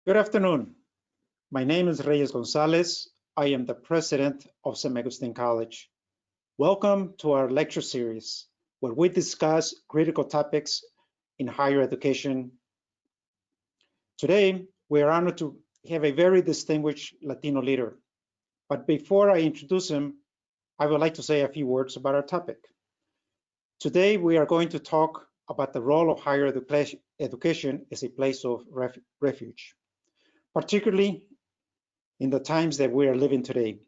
Good afternoon. My name is Reyes Gonzalez. I am the president of St. Augustine College. Welcome to our lecture series, where we discuss critical topics in higher education. Today, we are honored to have a very distinguished Latino leader. But before I introduce him, I would like to say a few words about our topic. Today, we are going to talk about the role of higher education as a place of refuge, particularly in the times that we are living today.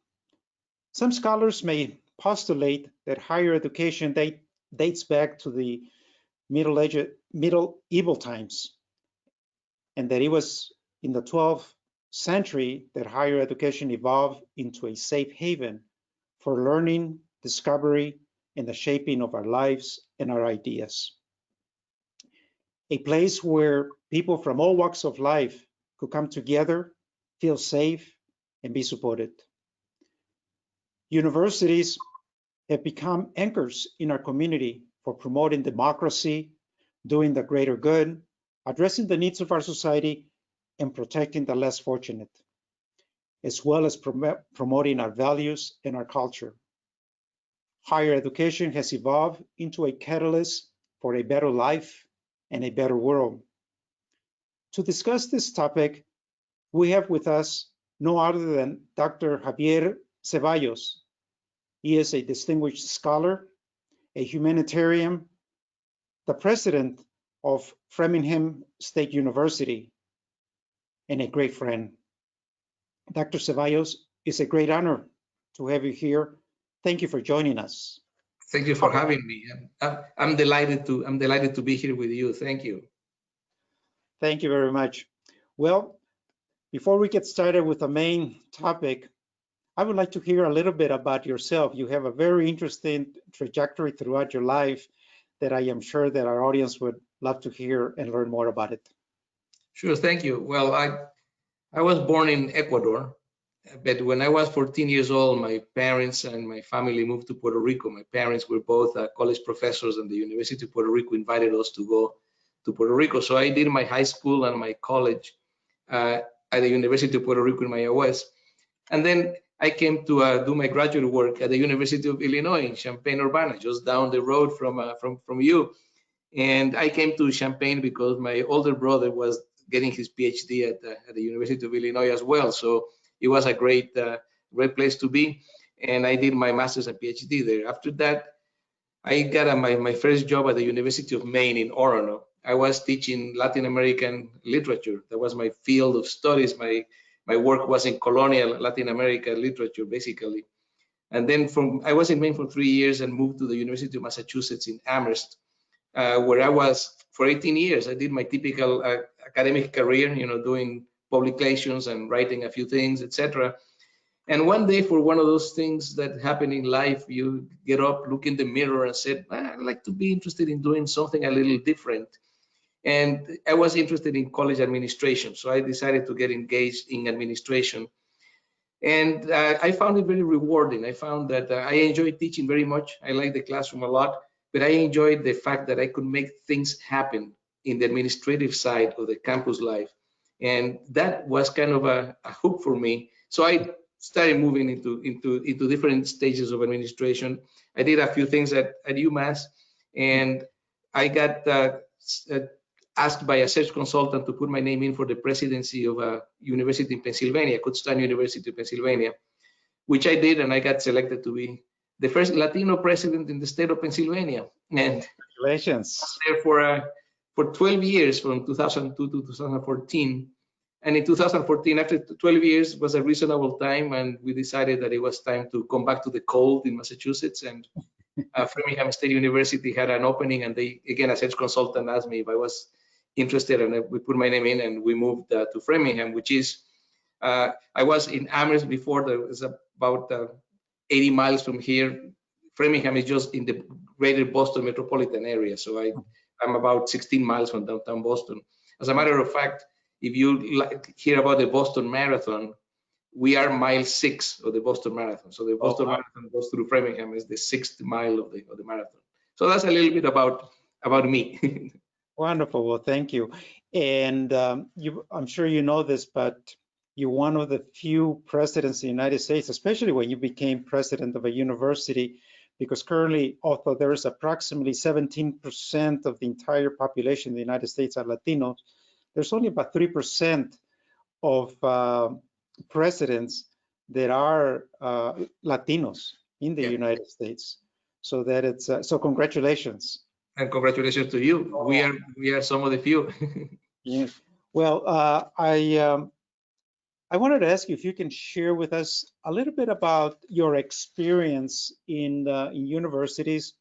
Some scholars may postulate that higher education dates back to the medieval times, and that it was in the 12th century that higher education evolved into a safe haven for learning, discovery, and the shaping of our lives and our ideas. A place where people from all walks of life could come together, feel safe, and be supported. Universities have become anchors in our community for promoting democracy, doing the greater good, addressing the needs of our society, and protecting the less fortunate, as well as promoting our values and our culture. Higher education has evolved into a catalyst for a better life and a better world. To discuss this topic, we have with us no other than Dr. Javier Ceballos. He is a distinguished scholar, a humanitarian, the president of Framingham State University, and a great friend. Dr. Ceballos, it's a great honor to have you here. Thank you for joining us. Thank you for having me. I'm delighted to be here with you. Thank you. Thank you very much. Well, before we get started with the main topic, I would like to hear a little bit about yourself. You have a very interesting trajectory throughout your life that I am sure that our audience would love to hear and learn more about it. Sure, thank you. Well, I was born in Ecuador, but when I was 14 years old, my parents and my family moved to Puerto Rico. My parents were both college professors, and the University of Puerto Rico invited us to go to Puerto Rico. So I did my high school and my college at the University of Puerto Rico in Mayagüez. And then I came to do my graduate work at the University of Illinois in Champaign-Urbana, just down the road from you. And I came to Champaign because my older brother was getting his PhD at the University of Illinois as well. So it was a great place to be. And I did my master's and PhD there. After that, I got my first job at the University of Maine in Orono. I was teaching Latin American literature. That was my field of studies. My work was in colonial Latin America literature, basically. And then I was in Maine for 3 years and moved to the University of Massachusetts in Amherst, where I was for 18 years. I did my typical academic career, doing publications and writing a few things, etc. And one day, for one of those things that happen in life, you get up, look in the mirror, and said, I'd like to be interested in doing something a little different. And I was interested in college administration, so I decided to get engaged in administration. And I found it very rewarding. I found that I enjoyed teaching very much. I liked the classroom a lot, but I enjoyed the fact that I could make things happen in the administrative side of the campus life. And that was kind of a hook for me. So I started moving into different stages of administration. I did a few things at UMass, and I got asked by a search consultant to put my name in for the presidency of a university in Pennsylvania, Kutztown University of Pennsylvania, which I did, and I got selected to be the first Latino president in the state of Pennsylvania. And congratulations. I was there for 12 years, from 2002 to 2014. And in 2014, after 12 years, was a reasonable time, and we decided that it was time to come back to the cold in Massachusetts. And Framingham State University had an opening, and they, again, a search consultant asked me if I was interested, and we put my name in, and we moved to Framingham, which is, I was in Amherst before. That was about 80 miles from here. Framingham is just in the greater Boston metropolitan area, so I'm about 16 miles from downtown Boston. As a matter of fact, if you hear about the Boston Marathon, we are mile 6 of the Boston Marathon. So the Boston Marathon goes through Framingham, is the 6th mile of the marathon. So that's a little bit about me. Wonderful. Well, thank you. And I'm sure you know this, but you're one of the few presidents in the United States, especially when you became president of a university, because currently, although there is approximately 17% of the entire population in the United States are Latinos, there's only about 3% of presidents that are Latinos in the Yeah. United States. So that it's so congratulations. And congratulations to you. We are some of the few. Yeah. Well, I wanted to ask you if you can share with us a little bit about your experience in universities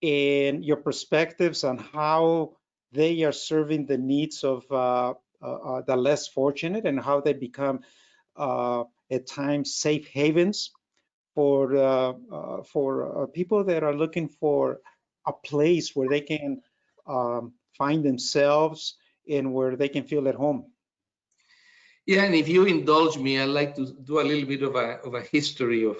and your perspectives on how they are serving the needs of the less fortunate and how they become at times safe havens for people that are looking for a place where they can find themselves and where they can feel at home. Yeah, and if you indulge me, I'd like to do a little bit of a history of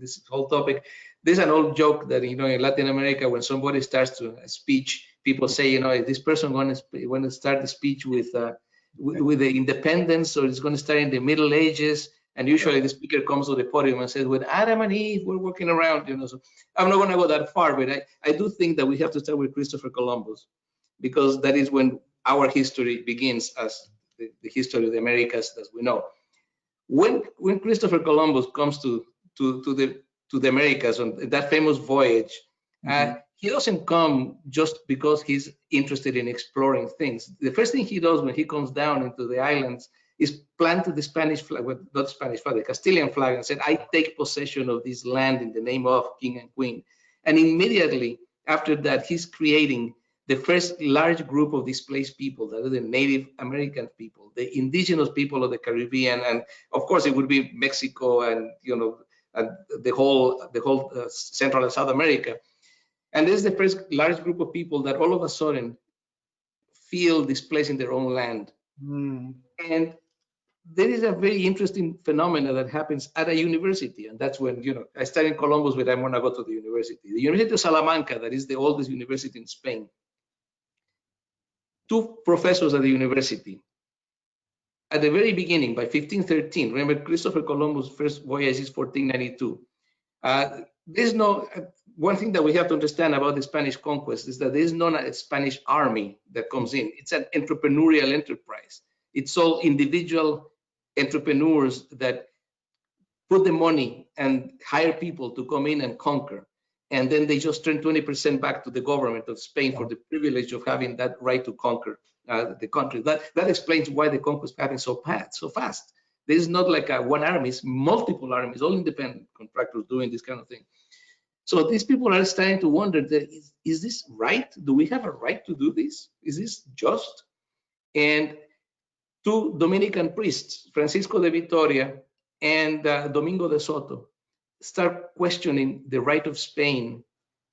this whole topic. There's an old joke that in Latin America, when somebody starts to a speech, people say, is this person going to start the speech with the independence, or it's going to start in the Middle Ages? And usually the speaker comes to the podium and says, "With Adam and Eve, we're walking around." So I'm not going to go that far, but I do think that we have to start with Christopher Columbus, because that is when our history begins as the history of the Americas as we know. When Christopher Columbus comes to the Americas on that famous voyage, he doesn't come just because he's interested in exploring things. The first thing he does when he comes down into the islands is plant the Spanish flag, well, not Spanish flag, the Castilian flag, and said, "I take possession of this land in the name of King and Queen." And immediately after that, he's creating the first large group of displaced people, that are the Native American people, the indigenous people of the Caribbean, and of course it would be Mexico and and the whole Central and South America. And this is the first large group of people that all of a sudden feel displaced in their own land. And there is a very interesting phenomena that happens at a university, and that's when I started in Columbus, but I'm going to go to the university. The University of Salamanca, that is the oldest university in Spain. Two professors at the university, at the very beginning, by 1513, remember Christopher Columbus' first voyage is 1492. There's no, one thing that we have to understand about the Spanish conquest is that there's not a Spanish army that comes in. It's an entrepreneurial enterprise. It's all individual entrepreneurs that put the money and hire people to come in and conquer. And then they just turn 20% back to the government of Spain for the privilege of having that right to conquer the country. That explains why the conquest happened so fast. There is not like one army, it's multiple armies, all independent contractors doing this kind of thing. So these people are starting to wonder, is this right? Do we have a right to do this? Is this just? And two Dominican priests, Francisco de Vitoria and Domingo de Soto, start questioning the right of Spain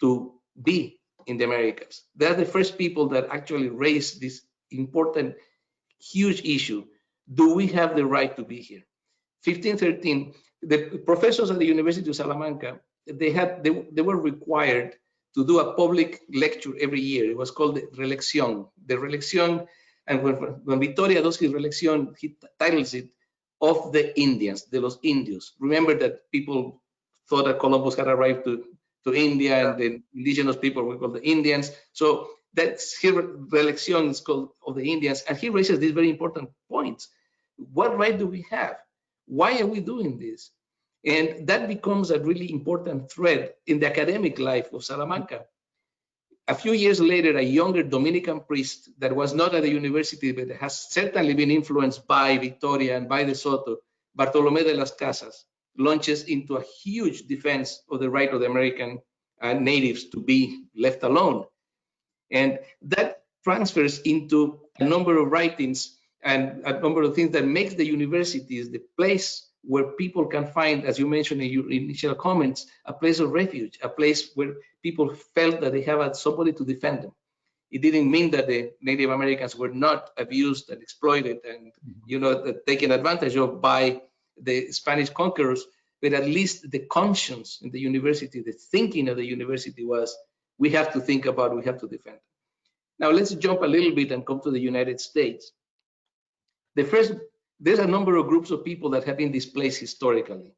to be in the Americas. They're the first people that actually raise this important, huge issue. Do we have the right to be here? 1513, the professors at the University of Salamanca, they were required to do a public lecture every year. It was called the Relección. The Relección, and when Vitoria does his Relección, he titles it "Of the Indians," de los Indios. Remember that people thought that Columbus had arrived to India, and the indigenous people were called the Indians. So that's his Relección is called "Of the Indians," and he raises these very important points. What right do we have? Why are we doing this? And that becomes a really important thread in the academic life of Salamanca. A few years later, a younger Dominican priest that was not at the university, but has certainly been influenced by Victoria and by De Soto, Bartolomé de las Casas, launches into a huge defense of the right of the American natives to be left alone. And that transfers into a number of writings and a number of things that makes the universities the place where people can find, as you mentioned in your initial comments, a place of refuge, a place where people felt that they have somebody to defend them. It didn't mean that the Native Americans were not abused and exploited and taken advantage of by the Spanish conquerors, but at least the conscience in the university, the thinking of the university was, we have to think about, we have to defend. Now let's jump a little bit and come to the United States. There's a number of groups of people that have been displaced historically.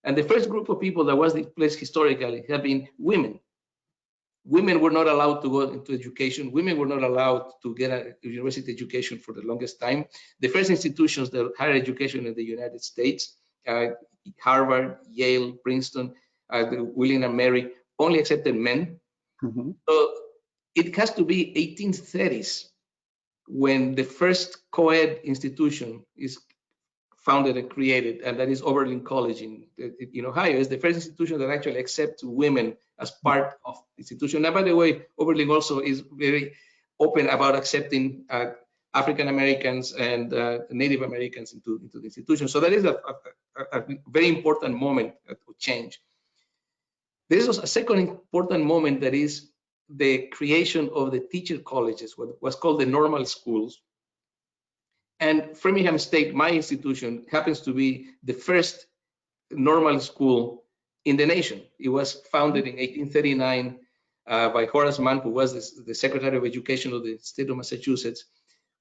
And the first group of people that was displaced historically have been women. Women were not allowed to go into education. Women were not allowed to get a university education for the longest time. The first institutions that higher education in the United States, Harvard, Yale, Princeton, William and Mary, only accepted men. Mm-hmm. So it has to be 1830s when the first co-ed institution is founded and created, and that is Oberlin College in Ohio. Is the first institution that actually accepts women as part of the institution. And by the way, Oberlin also is very open about accepting African Americans and Native Americans into the institution. So that is a very important moment to change. There is a second important moment, that is the creation of the teacher colleges, what was called the normal schools. And Framingham State, my institution, happens to be the first normal school in the nation. It was founded in 1839 by Horace Mann, who was the Secretary of Education of the state of Massachusetts,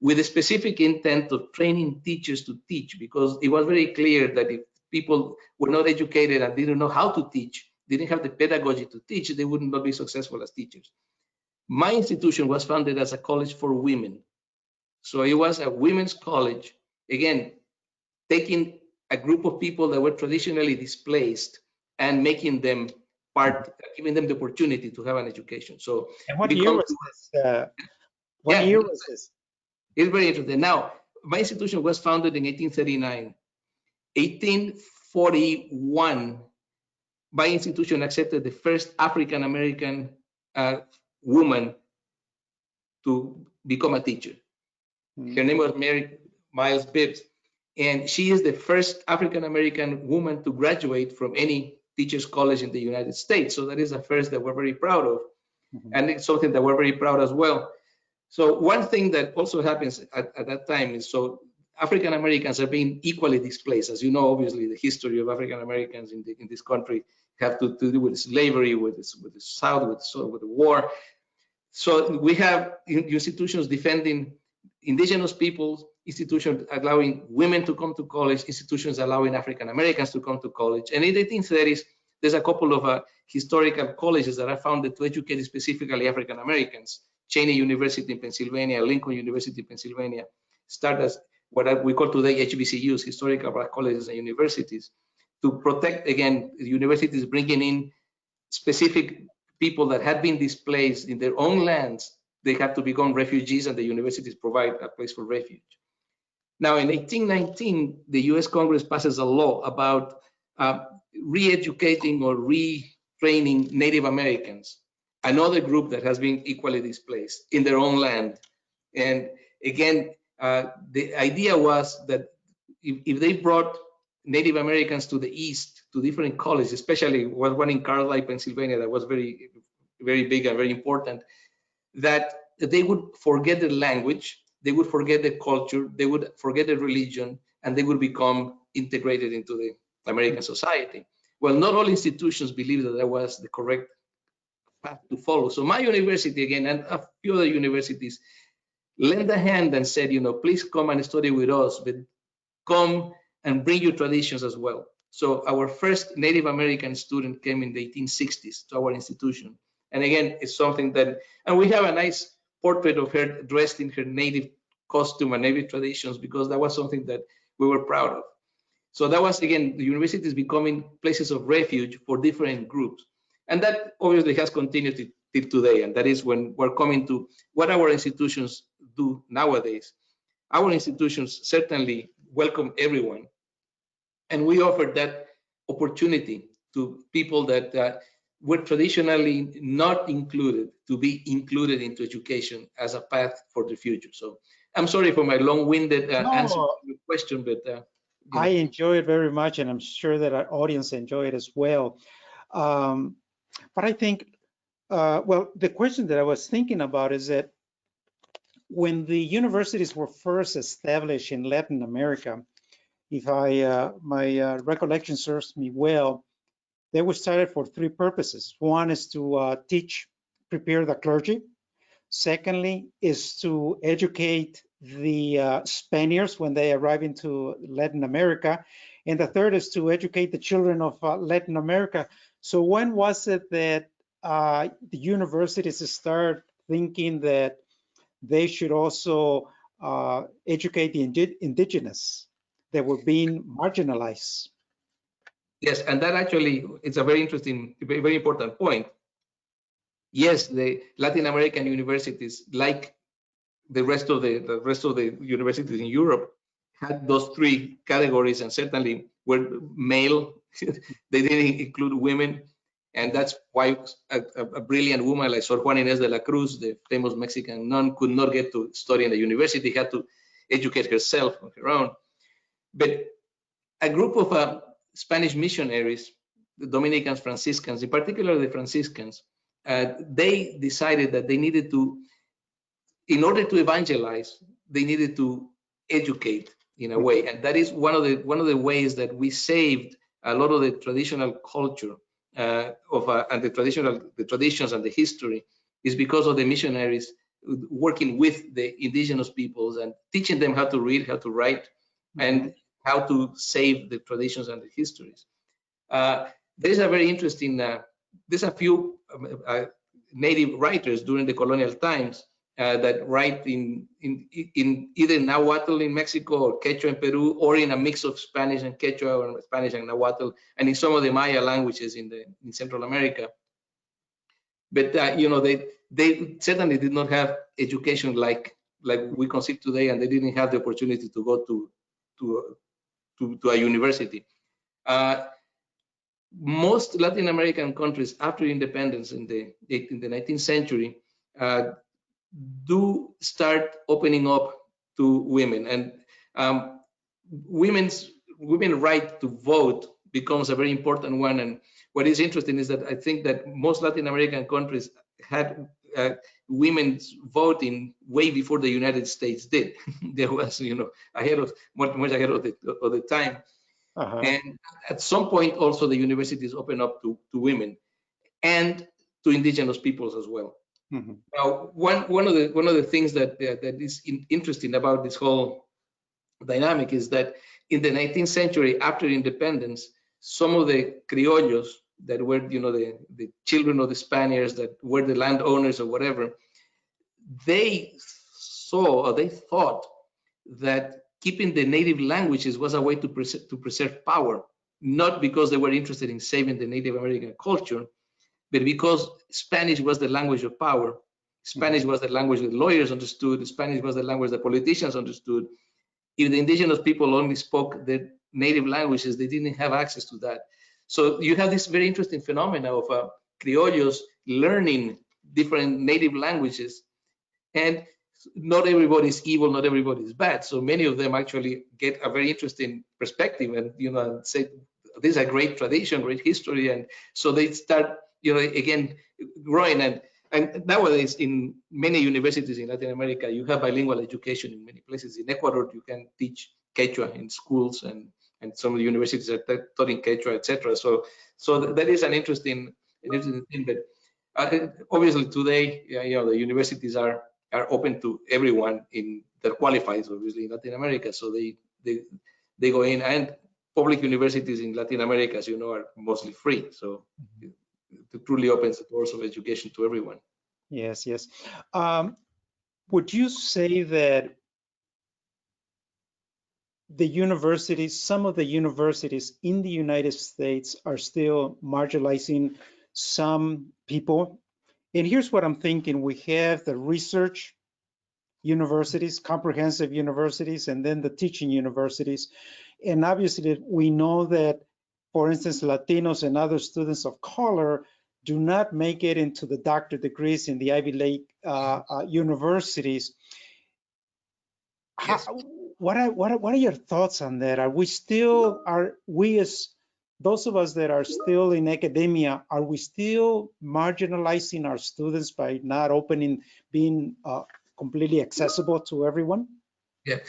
with the specific intent of training teachers to teach, because it was very clear that if people were not educated and didn't know how to teach, didn't have the pedagogy to teach, they would not be successful as teachers. My institution was founded as a college for women. So it was a women's college, again, taking a group of people that were traditionally displaced and making them part, giving them the opportunity to have an education. So, and what year was this? What year was this? It's very interesting. Now, my institution was founded in 1839. 1841, my institution accepted the first African-American woman to become a teacher. Her name was Mary Miles Bibbs, and she is the first African-American woman to graduate from any teacher's college in the United States. So that is a first that we're very proud of, and it's something that we're very proud as well. So one thing that also happens at that time is, so African-Americans are being equally displaced. As you know, obviously, the history of African-Americans in this country have to do with slavery, with the South, with the war. So we have institutions defending indigenous peoples, institutions allowing women to come to college, institutions allowing African Americans to come to college. And in the 1830s, there's a couple of historical colleges that are founded to educate specifically African Americans. Cheney University in Pennsylvania, Lincoln University in Pennsylvania, start as what we call today HBCUs, historical black colleges and universities, to protect, again, the universities bringing in specific people that had been displaced in their own lands. They have to become refugees, and the universities provide a place for refuge. Now, in 1819, the US Congress passes a law about re-educating or retraining Native Americans, another group that has been equally displaced in their own land. And again, the idea was that if they brought Native Americans to the East, to different colleges, especially one in Carlisle, Pennsylvania, that was very, very big and very important, that they would forget the language, they would forget the culture, they would forget the religion, and they would become integrated into the American society. Well, not all institutions believed that that was the correct path to follow. So my university, again, and a few other universities, lent a hand and said, please come and study with us, but come and bring your traditions as well. So our first Native American student came in the 1860s to our institution. And again, it's something that, and we have a nice portrait of her dressed in her native costume and native traditions, because that was something that we were proud of. So that was, again, the university is becoming places of refuge for different groups. And that obviously has continued till today. And that is when we're coming to what our institutions do nowadays. Our institutions certainly welcome everyone. And we offer that opportunity to people that were traditionally not included, to be included into education as a path for the future. So I'm sorry for my long-winded answer to your question, but I enjoy it very much, and I'm sure that our audience enjoy it as well. But I think, well, the question that I was thinking about is that when the universities were first established in Latin America, if my recollection serves me well, they were started for three purposes. One is to prepare the clergy Secondly, is to educate the Spaniards when they arrive into Latin America. And the third is to educate the children of Latin America. So when was it that the universities start thinking that they should also educate the indigenous that were being marginalized? Yes, and that actually is a very interesting, very important point. Yes, the Latin American universities, like the rest of the universities in Europe, had those three categories, and certainly were male. They didn't include women, and that's why a brilliant woman like Sor Juana Inés de la Cruz, the famous Mexican nun, could not get to study in the university, had to educate herself on her own. But a group of Spanish missionaries, the Dominicans, Franciscans, in particular the Franciscans, they decided that they needed to, in order to evangelize, they needed to educate in a way, and that is one of the ways that we saved a lot of the traditional culture and the traditions and the history, is because of the missionaries working with the indigenous peoples and teaching them how to read, how to write, and how to save the traditions and the histories. There is a very interesting. There's a few native writers during the colonial times that write in either Nahuatl in Mexico or Quechua in Peru, or in a mix of Spanish and Quechua, or Spanish and Nahuatl, and in some of the Maya languages in Central America. But you know, they certainly did not have education like we conceive today, and they didn't have the opportunity to go to a university. Most Latin American countries after independence in the 19th century do start opening up to women, and women's right to vote becomes a very important one. And what is interesting is that I think that most Latin American countries had women's voting way before the United States did. There was, you know, much ahead of the time. And at some point, also the universities open up to women and to indigenous peoples as well. Now, one of the things that is interesting about this whole dynamic is that in the 19th century, after independence, some of the criollos that were, you know, the children of the Spaniards, that were the landowners or whatever, they saw, or they thought, that keeping the native languages was a way to preserve power, not because they were interested in saving the Native American culture, but because Spanish was the language of power. Spanish was the language that lawyers understood. Spanish was the language that politicians understood. If the indigenous people only spoke their native languages, they didn't have access to that. So you have this very interesting phenomena of criollos learning different native languages, and not everybody is evil, not everybody is bad. So many of them actually get a very interesting perspective, and, you know, say, this is a great tradition, great history, and so they start, you know, again growing. And nowadays in many universities in Latin America, you have bilingual education in many places. In Ecuador, you can teach Quechua in schools, and some of the universities are taught in Quechua, etc. So that is an interesting thing. But obviously today, you know, the universities are open to everyone that qualifies, obviously, in Latin America. So they go in, and public universities in Latin America, as you know, are mostly free. So it truly opens the doors of education to everyone. Yes, yes. Would you say that the universities, some of the universities in the United States, are still marginalizing some people? And here's what I'm thinking. We have the research universities, comprehensive universities, and then the teaching universities. And obviously, we know that, for instance, Latinos and other students of color do not make it into the doctorate degrees in the Ivy League universities. Yes. What are your thoughts on that? Are we as those of us that are still in academia, are we still marginalizing our students by not being completely accessible to everyone? Yeah,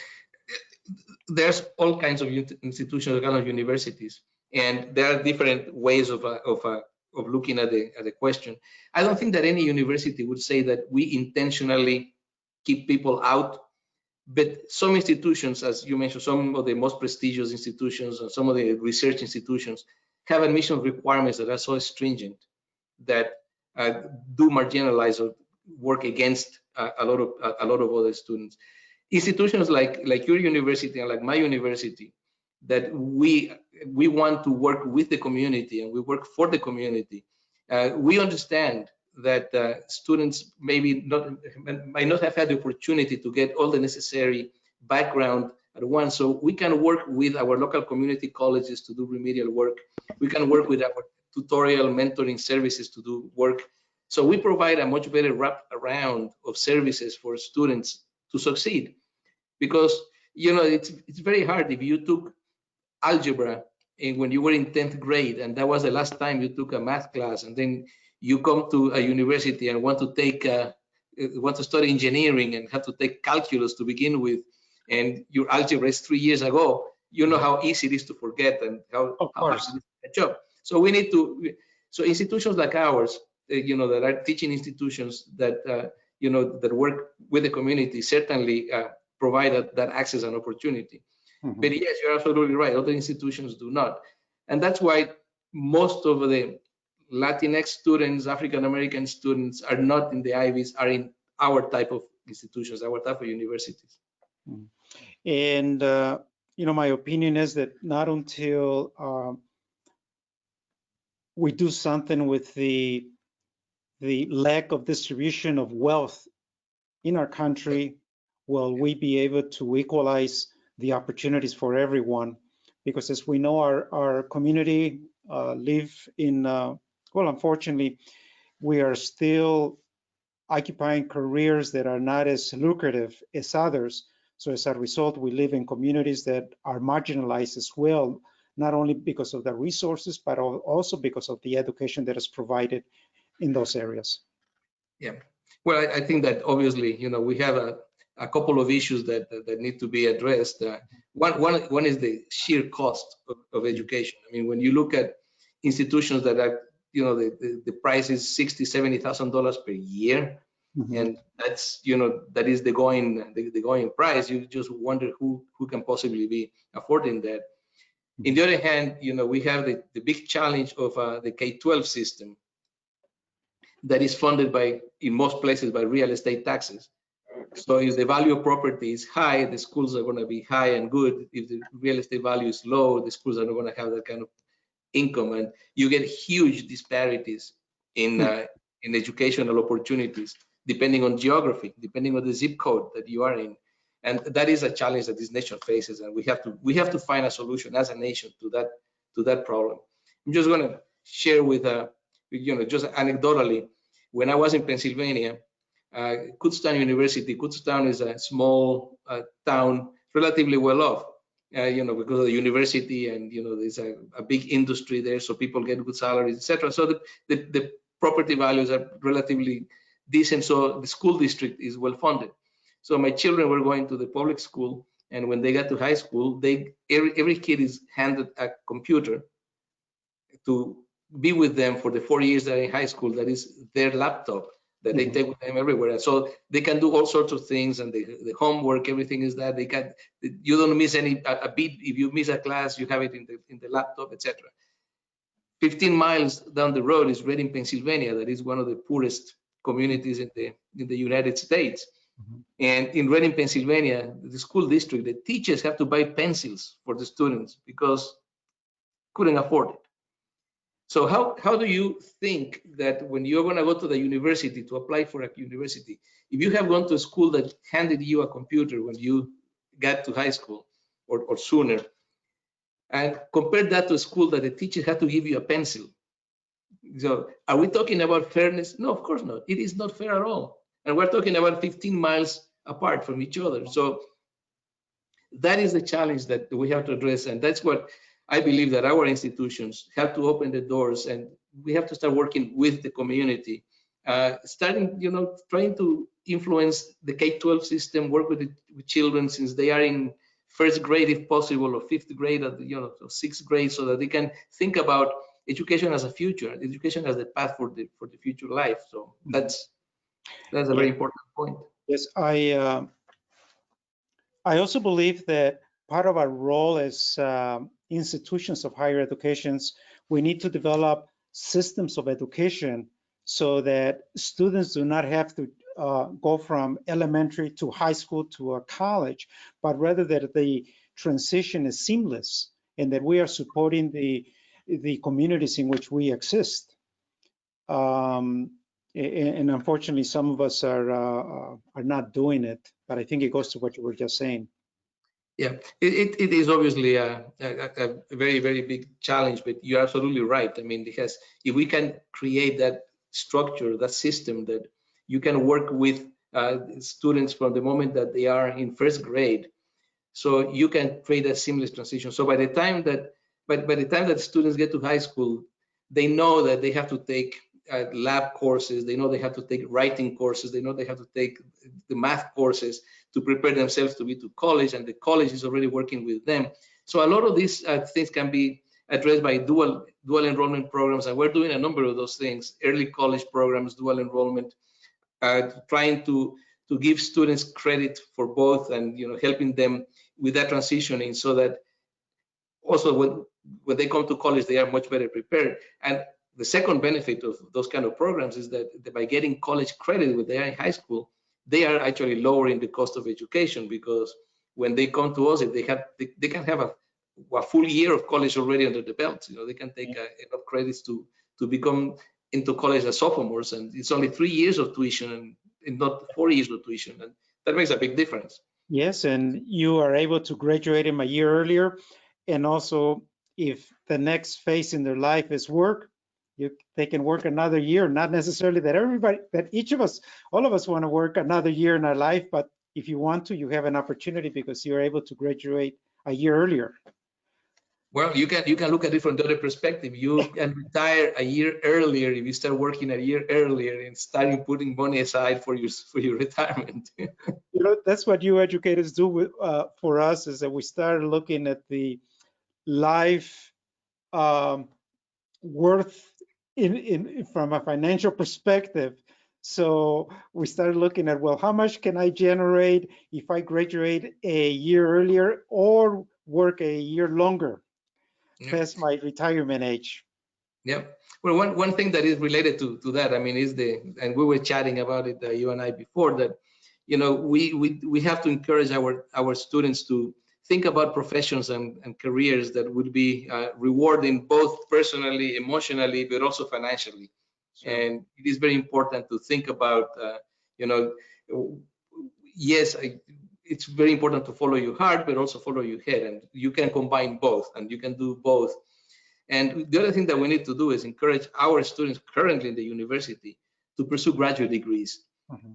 there's all kinds of institutions, kind of universities, and there are different ways of of looking at the question. I don't think that any university would say that we intentionally keep people out, but some institutions, as you mentioned, some of the most prestigious institutions and some of the research institutions have admission requirements that are so stringent that do marginalize or work against a lot of other students. Institutions like your university and like my university, that we want to work with the community and we work for the community. We understand that students might not have had the opportunity to get all the necessary background at once. So we can work with our local community colleges to do remedial work. We can work with our tutorial mentoring services to do work. So we provide a much better wrap around of services for students to succeed. Because, you know, it's very hard if you took algebra when you were in 10th grade and that was the last time you took a math class, and then you come to a university and want to study engineering and have to take calculus to begin with, and your algebra is 3 years ago. You know how easy it is to forget and how hard it is to catch up. So we need to, so institutions like ours, you know, that are teaching institutions that you know, that work with the community certainly provide that access and opportunity. Mm-hmm. But yes, you're absolutely right. Other institutions do not. And that's why most of the Latinx students, African American students are not in the Ivies, are in our type of institutions, our type of universities. And, you know, my opinion is that not until we do something with the lack of distribution of wealth in our country will we be able to equalize the opportunities for everyone. Because as we know, our community live in, well, unfortunately, we are still occupying careers that are not as lucrative as others. So as a result, we live in communities that are marginalized as well, not only because of the resources, but also because of the education that is provided in those areas. Yeah, well, I think that obviously, you know, we have a couple of issues that need to be addressed. One is the sheer cost of education. I mean, when you look at institutions that are, you know, the price is $60,000-$70,000 per year, mm-hmm. and that's, you know, that is the going price. You just wonder who can possibly be affording that. Mm-hmm. On the other hand, you know, we have the big challenge of the K-12 system that is funded by, in most places, by real estate taxes. So if the value of property is high, the schools are going to be high and good. If the real estate value is low, the schools are not going to have that kind of income, and you get huge disparities in educational opportunities, depending on geography, depending on the zip code that you are in, and that is a challenge that this nation faces, and we have to find a solution as a nation to that problem. I'm just going to share with you know, just anecdotally, when I was in Pennsylvania, Kutztown University. Kutztown is a small town, relatively well off. You know, because of the university, and you know, there's a big industry there, so people get good salaries, etc. So the property values are relatively decent. So the school district is well funded. So my children were going to the public school, and when they got to high school, every kid is handed a computer to be with them for the 4 years they're in high school. That is their laptop that they take with them everywhere, and so they can do all sorts of things, and the homework, everything is that they can. You don't miss a beat. If you miss a class, you have it in the laptop, etc. 15 miles down the road is Reading, Pennsylvania. That is one of the poorest communities in the United States. Mm-hmm. And in Reading, Pennsylvania, the school district, the teachers have to buy pencils for the students because couldn't afford it. So how do you think that when you're going to go to the university to apply for a university, if you have gone to a school that handed you a computer when you got to high school or sooner, and compare that to a school that the teacher had to give you a pencil? So are we talking about fairness? No, of course not. It is not fair at all. And we're talking about 15 miles apart from each other. So that is the challenge that we have to address, and that's what I believe that our institutions have to open the doors, and we have to start working with the community, starting, you know, trying to influence the K-12 system, work with children since they are in first grade, if possible, or fifth grade, or, you know, or sixth grade, so that they can think about education as a future, education as the path for the future life. So that's a Yeah. very important point. Yes, I also believe that part of our role as institutions of higher educations, we need to develop systems of education so that students do not have to go from elementary to high school to a college, but rather that the transition is seamless and that we are supporting the communities in which we exist. And unfortunately, some of us are not doing it. But I think it goes to what you were just saying. Yeah, it is obviously a very, very big challenge, but you're absolutely right. I mean, because if we can create that structure, that system that you can work with students from the moment that they are in first grade, so you can create a seamless transition. So by the time that students get to high school, they know that they have to take lab courses, they know they have to take writing courses, they know they have to take the math courses to prepare themselves to be to college, and the college is already working with them. So a lot of these things can be addressed by dual enrollment programs, and we're doing a number of those things: early college programs, dual enrollment, trying to give students credit for both, and helping them with that transitioning, so that also when they come to college, they are much better prepared. And the second benefit of those kind of programs is that by getting college credit when they are in high school, they are actually lowering the cost of education, because when they come to us, if they can have a full year of college already under the belt. They can take enough credits to become into college as sophomores, and it's only 3 years of tuition and not 4 years of tuition, and that makes a big difference. Yes, and you are able to graduate them a year earlier. And also, if the next phase in their life is work, they can work another year. Not necessarily that each of us, all of us want to work another year in our life, but if you want to, you have an opportunity because you're able to graduate a year earlier. Well, you can look at it from the other perspective. You can retire a year earlier if you start working a year earlier and starting putting money aside for your retirement. That's what you educators do for us, is that we start looking at the life worth from a financial perspective. So we started looking at, well, how much can I generate if I graduate a year earlier or work a year longer past my retirement age? Yeah. Well, one thing that is related to that, I mean, and we were chatting about it, you and I, before, that we have to encourage our students to think about professions and careers that would be rewarding, both personally, emotionally, but also financially. Sure. And it is very important to think about, yes, it's very important to follow your heart, but also follow your head, and you can combine both, and you can do both. And the other thing that we need to do is encourage our students currently in the university to pursue graduate degrees,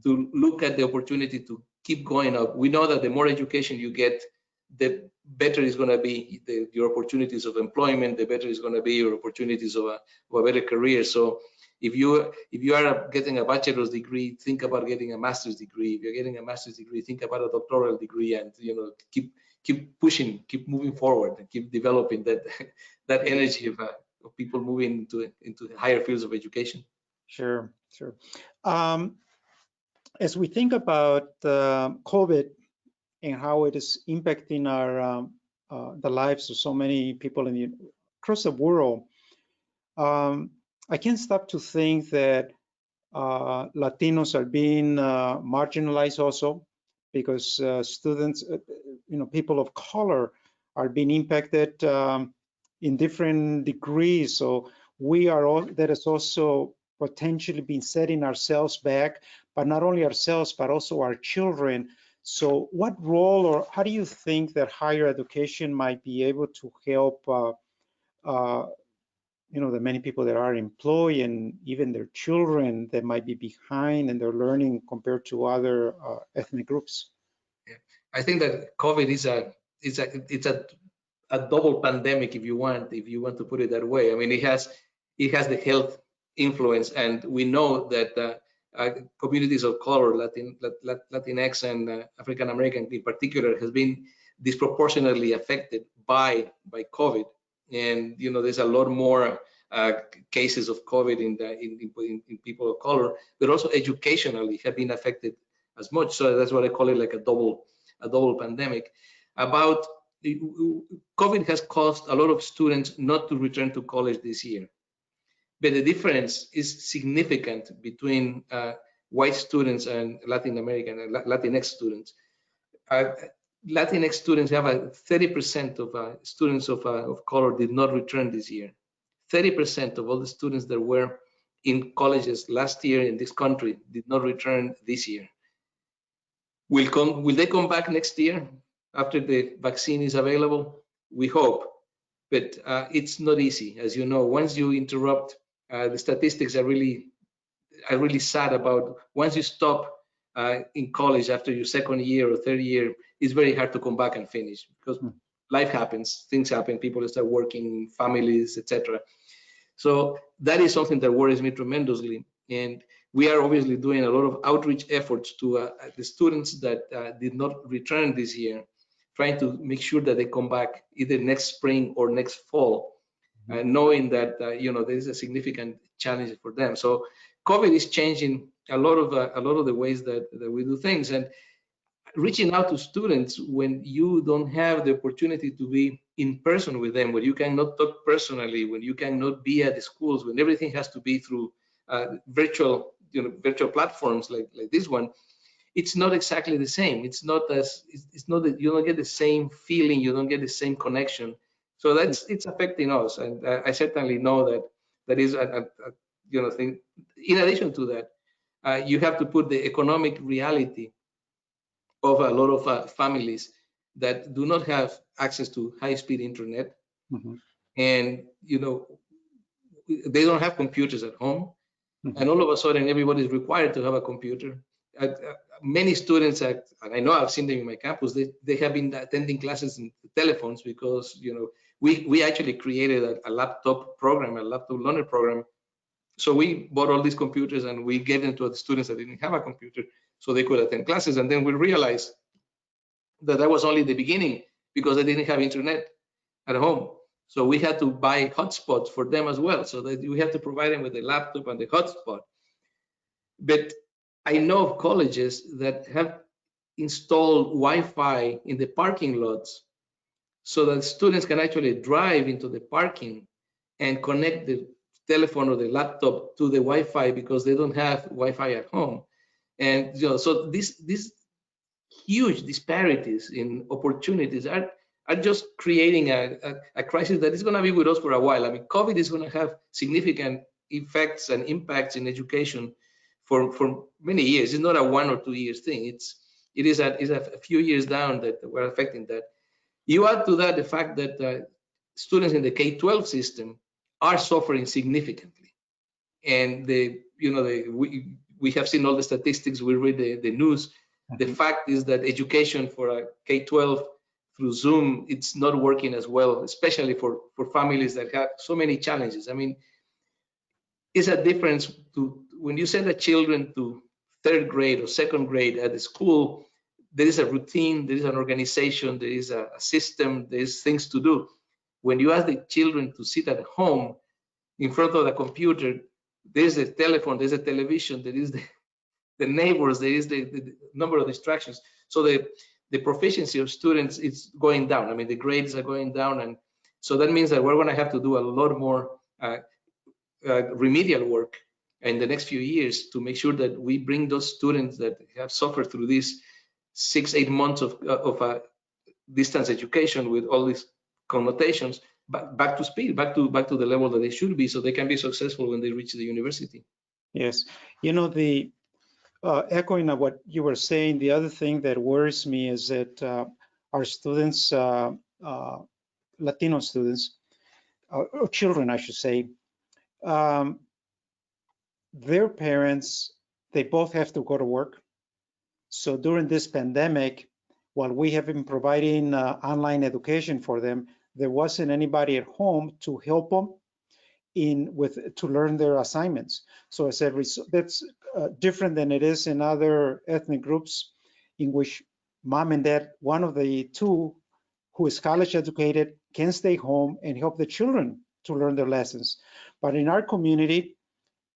to look at the opportunity to keep going up. We know that the more education you get, the better is going to be your opportunities of employment, the better is going to be your opportunities of a better career. So if you are getting a bachelor's degree, think about getting a master's degree. If you're getting a master's degree, think about a doctoral degree, and keep pushing, keep moving forward, and keep developing that energy of people moving into higher fields of education. Sure. As we think about COVID and how it is impacting the lives of so many people across the world, I can't stop to think that Latinos are being marginalized also, because students, people of color are being impacted in different degrees. So that is also potentially been setting ourselves back, but not only ourselves, but also our children. So what role, or how do you think that higher education might be able to help the many people that are employed, and even their children that might be behind in their learning compared to other ethnic groups? Yeah. I think that COVID is a double pandemic, if you want to put it that way. I mean, it has the health influence, and we know that communities of color, Latinx and African American in particular, has been disproportionately affected by COVID. And there's a lot more cases of COVID in people of color, but also educationally have been affected as much. So that's what I call it, like a double pandemic. About COVID has caused a lot of students not to return to college this year, but the difference is significant between white students and Latin American and Latinx students. Latinx students have 30% of students of color did not return this year. 30% of all the students that were in colleges last year in this country did not return this year. Will they come back next year after the vaccine is available? We hope, but it's not easy. As you know, once you interrupt, the statistics are really sad about once you stop in college after your second year or third year, it's very hard to come back and finish because life happens, things happen, people start working, families, etc. So that is something that worries me tremendously. And we are obviously doing a lot of outreach efforts to the students that did not return this year, trying to make sure that they come back either next spring or next fall, knowing that there is a significant challenge for them. So COVID is changing a lot of the ways that we do things, and reaching out to students when you don't have the opportunity to be in person with them, when you cannot talk personally, when you cannot be at the schools, when everything has to be through virtual platforms like this one. It's not exactly the same. It's not that you don't get the same feeling, you don't get the same connection. So it's affecting us, and I certainly know that is a thing. In addition to that, you have to put the economic reality of a lot of families that do not have access to high-speed internet, and they don't have computers at home, and all of a sudden everybody is required to have a computer. Many students, and I know I've seen them in my campus, they have been attending classes in telephones because we actually created a laptop program, a laptop learner program. So we bought all these computers and we gave them to the students that didn't have a computer so they could attend classes. And then we realized that was only the beginning because they didn't have internet at home. So we had to buy hotspots for them as well. So that we had to provide them with the laptop and the hotspot. But I know of colleges that have installed Wi-Fi in the parking lots so that students can actually drive into the parking and connect the telephone or the laptop to the Wi-Fi because they don't have Wi-Fi at home. And so these huge disparities in opportunities are just creating a crisis that is going to be with us for a while. I mean, COVID is going to have significant effects and impacts in education for many years. It's not a 1 or 2 years thing. It is a few years down that we're affecting that. You add to that the fact that students in the K-12 system are suffering significantly, and we have seen all the statistics. We read the news. The fact is that education for a K-12 through Zoom, it's not working as well, especially for families that have so many challenges. I mean, it's a difference to when you send the children to third grade or second grade at the school. There is a routine, there is an organization, there is a system, there is things to do. When you ask the children to sit at home in front of the computer, there's a telephone, there's a television, there is the neighbors, there is the number of distractions. So the proficiency of students is going down. I mean, the grades are going down, and so that means that we're going to have to do a lot more remedial work in the next few years to make sure that we bring those students that have suffered through these 6-8 months of distance education with all these connotations back to speed, back to the level that they should be, so they can be successful when they reach the university. Yes, the echoing of what you were saying, the other thing that worries me is that our students, Latino students, or children, I should say, their parents, they both have to go to work. So during this pandemic, while we have been providing online education for them, there wasn't anybody at home to help them to learn their assignments. So I said that's different than it is in other ethnic groups, in which mom and dad, one of the two who is college educated, can stay home and help the children to learn their lessons. But in our community,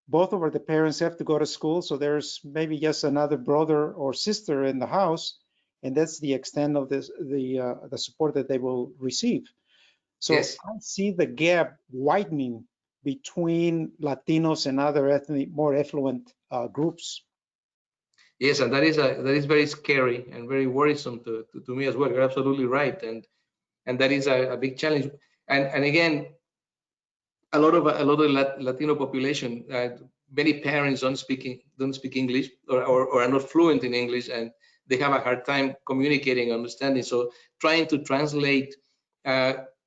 both of the parents have to go to school, so there's maybe just another brother or sister in the house, and that's the extent of the support that they will receive. So Yes. I see the gap widening between Latinos and other ethnic, more affluent groups. Yes, and that is very scary and very worrisome to me as well. You're absolutely right, and that is a big challenge. And again, a lot of Latino population, many parents don't speak English or are not fluent in English, and they have a hard time communicating, understanding. So trying to translate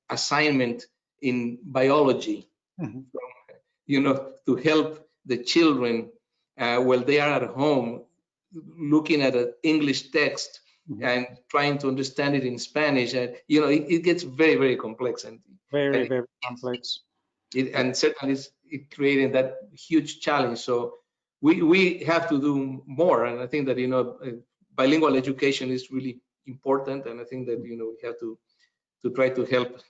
assignment in biology, Mhm. to help the children while they are at home, looking at an English text Mhm. and trying to understand it in Spanish. And it gets very, very complex, and Very, and very complex. and certainly it creating that huge challenge. So we have to do more, and I think that bilingual education is really important, and I think that we have to try to help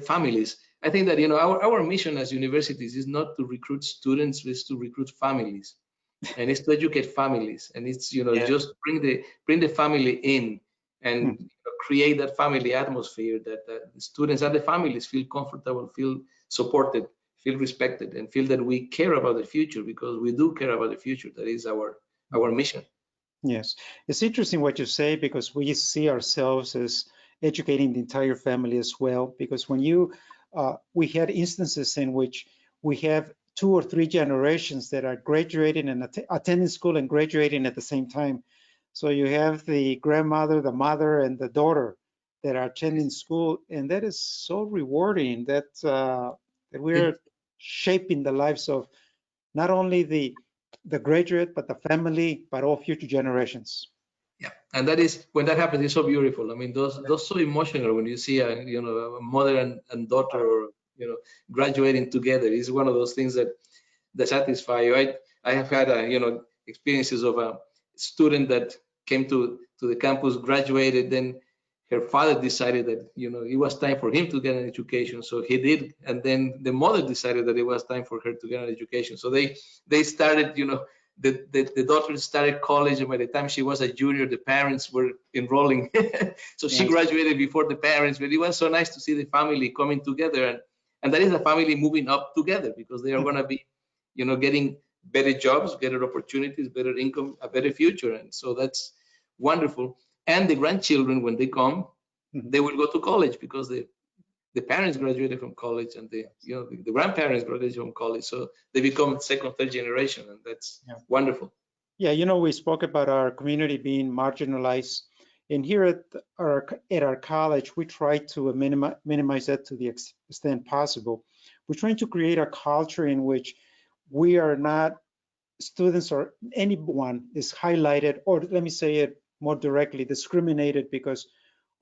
families. I think that our mission as universities is not to recruit students, it's to recruit families, and it's to educate families, and it's Yeah. just bring the family in and Mhm. create that family atmosphere that the students and the families feel comfortable, feel supported, feel respected, and feel that we care about the future, because we do care about the future. That is our mission. Yes, it's interesting what you say, because we see ourselves as educating the entire family as well. Because when we had instances in which we have 2 or 3 generations that are graduating and attending school and graduating at the same time. So you have the grandmother, the mother, and the daughter that are attending school, and that is so rewarding that It, we're shaping the lives of not only the graduate, but the family, but all future generations. yeah, and that is when that happens. It's so beautiful. I mean, those so emotional when you see a mother and daughter, or graduating together. It's one of those things that satisfy you. I have had experiences of a student that came to the campus, graduated, then her father decided that it was time for him to get an education, so he did, and then the mother decided that it was time for her to get an education. So they started, the daughter started college, and by the time she was a junior, the parents were enrolling. So she Yes. graduated before the parents, but it was so nice to see the family coming together, and that is a family moving up together, because they are going to be getting better jobs, better opportunities, better income, a better future. And so that's wonderful. And the grandchildren, when they come, Mhm. they will go to college, because the parents graduated from college, and the grandparents graduated from college. So they become second, third generation, and that's Yeah. wonderful. Yeah, we spoke about our community being marginalized. And here at our college, we try to minimize that to the extent possible. We're trying to create a culture in which we are not, students or anyone is highlighted, or let me say it more directly, discriminated because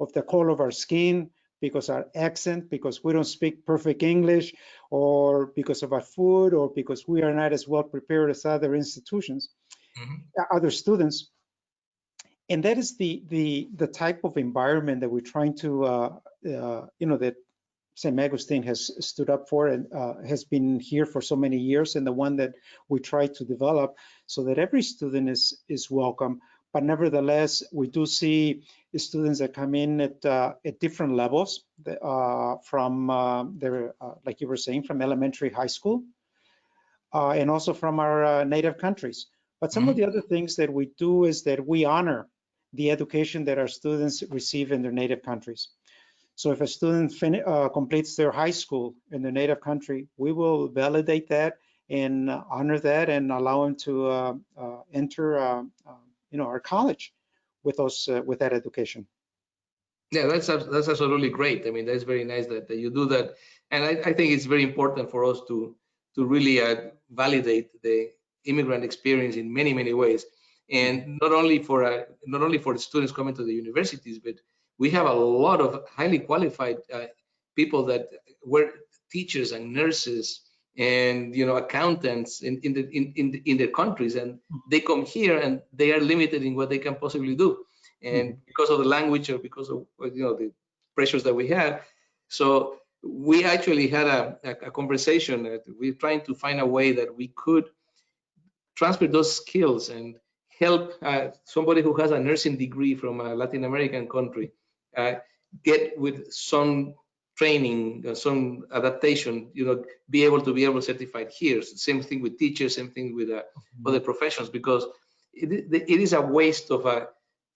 of the color of our skin, because our accent, because we don't speak perfect English, or because of our food, or because we are not as well prepared as other institutions, Mhm. other students. And that is the type of environment that we're trying to, that St. Augustine has stood up for, and has been here for so many years, and the one that we try to develop, so that every student is welcome. But nevertheless, we do see students that come in at different levels, from their, like you were saying, from elementary, high school, and also from our native countries. But some of Mhm. the other things that we do is that we honor the education that our students receive in their native countries. So if a student completes their high school in their native country, we will validate that and honor that, and allow them to enter, our college with that education. Yeah, that's absolutely great. I mean, that's very nice that you do that, and I think it's very important for us to really validate the immigrant experience in many ways, Mhm. and not only for the students coming to the universities, but we have a lot of highly qualified people that were teachers and nurses and accountants in their countries, and they come here and they are limited in what they can possibly do, and Mhm. because of the language or because of the pressures that we have. So we actually had a conversation that we're trying to find a way that we could transfer those skills and help somebody who has a nursing degree from a Latin American country get with some training, some adaptation, be able to be certified here. Same thing with teachers, same thing with other professions, because it is a waste of a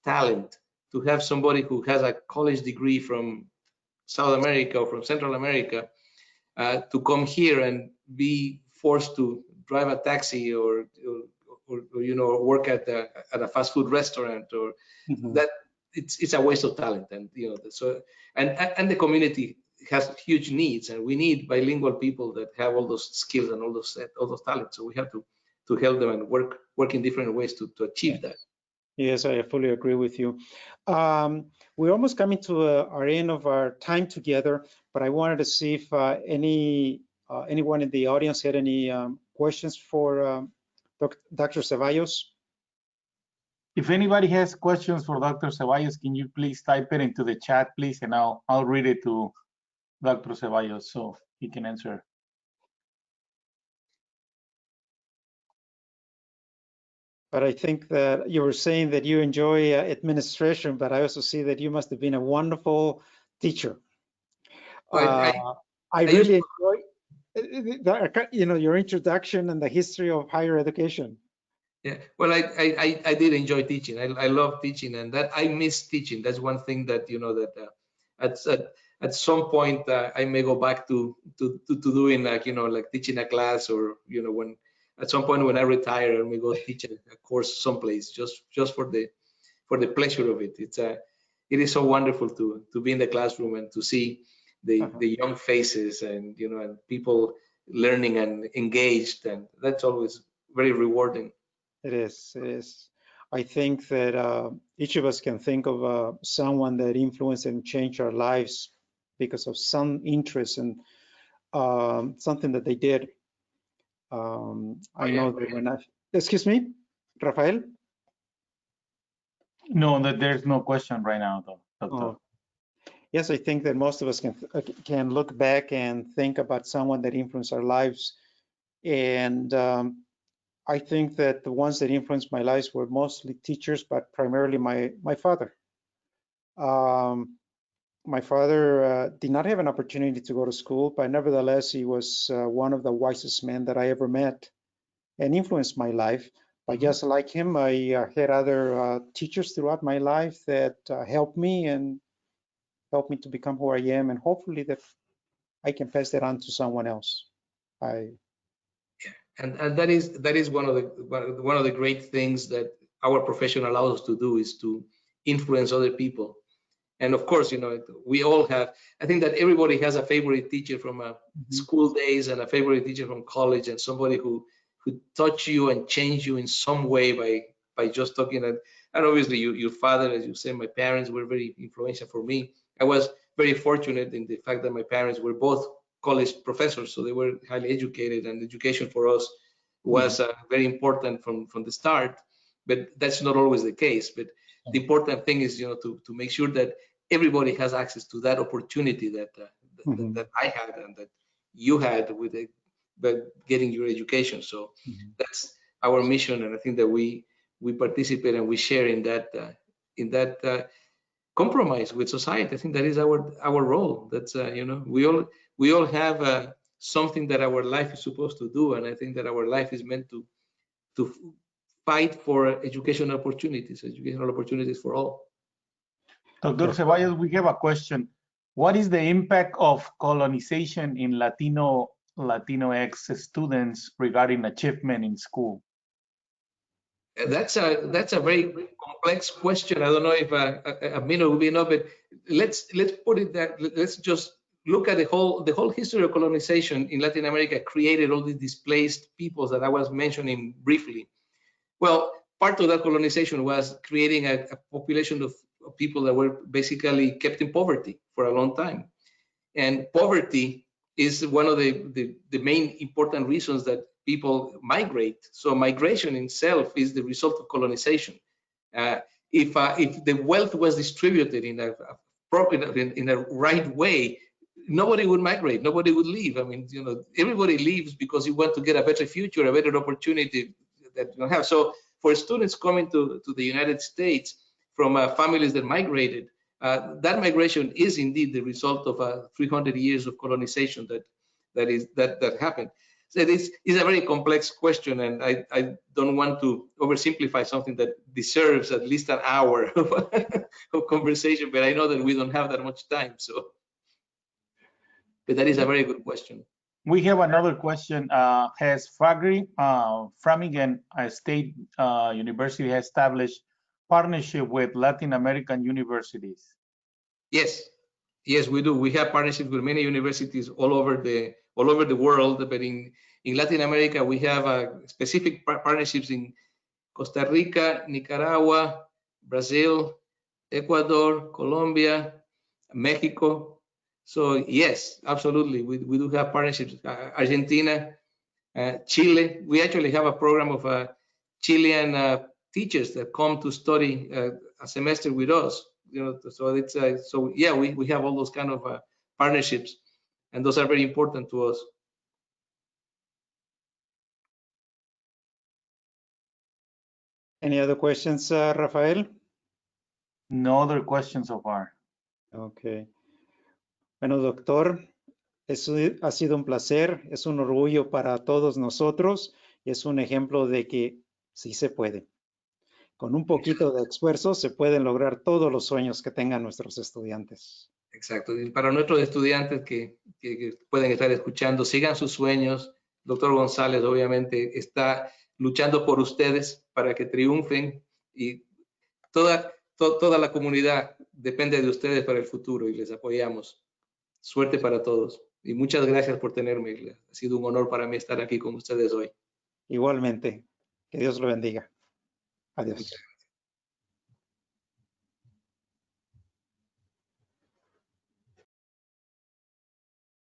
talent to have somebody who has a college degree from South America or from Central America to come here and be forced to drive a taxi or work at a fast food restaurant, or that it's a waste of talent. And so and the community has huge needs, and we need bilingual people that have all those skills and all those talents. So we have to help them and work in different ways to achieve that. Yes, I fully agree with you. We're almost coming to our end of our time together, but I wanted to see if anyone in the audience had any questions for Dr. Ceballos. If anybody has questions for Dr. Ceballos, can you please type it into the chat, please, and I'll read it to Dr. Ceballos so he can answer. But I think that you were saying that you enjoy administration, but I also see that you must have been a wonderful teacher. I really enjoy your introduction and the history of higher education. Yeah, well, I did enjoy teaching. I love teaching, and that I miss teaching. That's one thing that that at some point I may go back to doing like teaching a class, or when at some point when I retire, I may go teach a course someplace just for the pleasure of it. It is so wonderful to be in the classroom and to see the young faces and and people learning and engaged, and that's always very rewarding. It is. It is. I think that each of us can think of someone that influenced and changed our lives because of some interest and something that they did. I know that when excuse me, Rafael? No, there's no question right now, though. Oh. Yes, I think that most of us can look back and think about someone that influenced our lives. And I think that the ones that influenced my lives were mostly teachers, but primarily my father. My father did not have an opportunity to go to school, but nevertheless, he was one of the wisest men that I ever met and influenced my life. But just like him, I had other teachers throughout my life that helped me to become who I am, and hopefully that I can pass that on to someone else. And that is one of the great things that our profession allows us to do, is to influence other people. And of course, we all have, I think that everybody has a favorite teacher from school days and a favorite teacher from college, and somebody who touched you and changed you in some way by just talking. And obviously your father, as you say, my parents were very influential for me. I was very fortunate in the fact that my parents were both college professors, so they were highly educated, and education for us was very important from the start. But that's not always the case. But the important thing is, to make sure that everybody has access to that opportunity that I had and that you had with getting your education. So that's our mission, and I think that we participate and we share in that compromise with society. I think that is our role. That's we all have something that our life is supposed to do, and I think that our life is meant to fight for educational opportunities for all. Dr. Ceballos, we have a question. What is the impact of colonization in Latinx students regarding achievement in school? That's a very complex question. I don't know if a minute will be enough, but let's put it that let's just look at the whole history of colonization in Latin America. Created all these displaced peoples that I was mentioning briefly. Well, part of that colonization was creating a population of people that were basically kept in poverty for a long time. And poverty is one of the main important reasons that people migrate. So migration itself is the result of colonization. If the wealth was distributed in a right way, nobody would migrate, nobody would leave. I mean, you know, everybody leaves because you want to get a better future, a better opportunity that you don't have. So for students coming to the United States from families that migrated, that migration is indeed the result of 300 years of colonization that happened. So this is a very complex question, and I don't want to oversimplify something that deserves at least an hour of conversation, but I know that we don't have that much time. So, but that is a very good question. We have another question. Has Framingham State University has established partnership with Latin American universities? Yes, yes, we do. We have partnerships with many universities all over the world, but in Latin America, we have specific partnerships in Costa Rica, Nicaragua, Brazil, Ecuador, Colombia, Mexico. So yes, absolutely, we do have partnerships. Argentina, Chile. We actually have a program of Chilean teachers that come to study a semester with us. You know, so it's so yeah, we have all those kind of partnerships, and those are very important to us. Any other questions, Rafael? No other questions so far. Okay. Bueno, doctor, ha sido un placer, es un orgullo para todos nosotros y es un ejemplo de que sí se puede. Con un poquito de esfuerzo se pueden lograr todos los sueños que tengan nuestros estudiantes. Exacto. Y para nuestros estudiantes que pueden estar escuchando, sigan sus sueños. Doctor González, obviamente, está luchando por ustedes para que triunfen y toda la comunidad depende de ustedes para el futuro y les apoyamos. Suerte para todos. Y muchas gracias por tenerme. Ha sido un honor para mí estar aquí con ustedes hoy. Igualmente. Que Dios lo bendiga. Adiós.